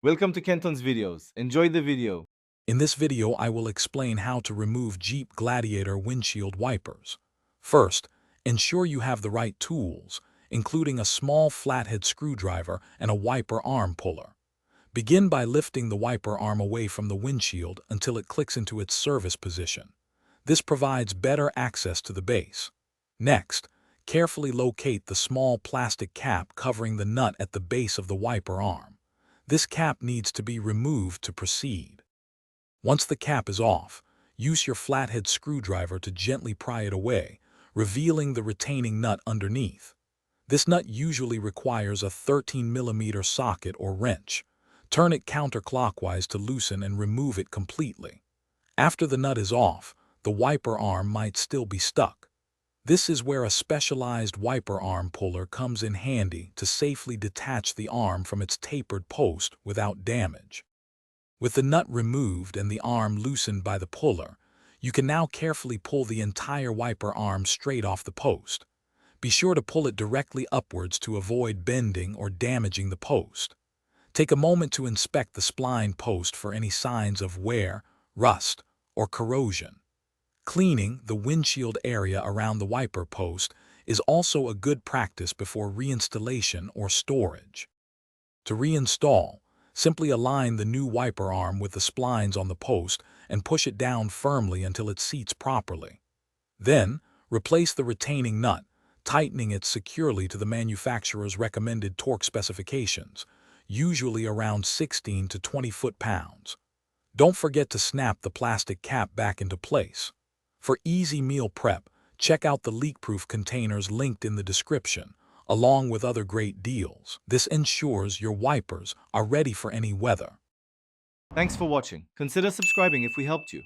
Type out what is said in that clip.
Welcome to Kenton's videos. Enjoy the video. In this video, I will explain how to remove Jeep Gladiator windshield wipers. First, ensure you have the right tools, including a small flathead screwdriver and a wiper arm puller. Begin by lifting the wiper arm away from the windshield until it clicks into its service position. This provides better access to the base. Next, carefully locate the small plastic cap covering the nut at the base of the wiper arm. This cap needs to be removed to proceed. Once the cap is off, use your flathead screwdriver to gently pry it away, revealing the retaining nut underneath. This nut usually requires a 13mm socket or wrench. Turn it counterclockwise to loosen and remove it completely. After the nut is off, the wiper arm might still be stuck. This is where a specialized wiper arm puller comes in handy to safely detach the arm from its tapered post without damage. With the nut removed and the arm loosened by the puller, you can now carefully pull the entire wiper arm straight off the post. Be sure to pull it directly upwards to avoid bending or damaging the post. Take a moment to inspect the spline post for any signs of wear, rust, or corrosion. Cleaning the windshield area around the wiper post is also a good practice before reinstallation or storage. To reinstall, simply align the new wiper arm with the splines on the post and push it down firmly until it seats properly. Then, replace the retaining nut, tightening it securely to the manufacturer's recommended torque specifications, usually around 16 to 20 foot-pounds. Don't forget to snap the plastic cap back into place. For easy meal prep, check out the leak-proof containers linked in the description, along with other great deals. This ensures your wipers are ready for any weather. Thanks for watching. Consider subscribing if we helped you.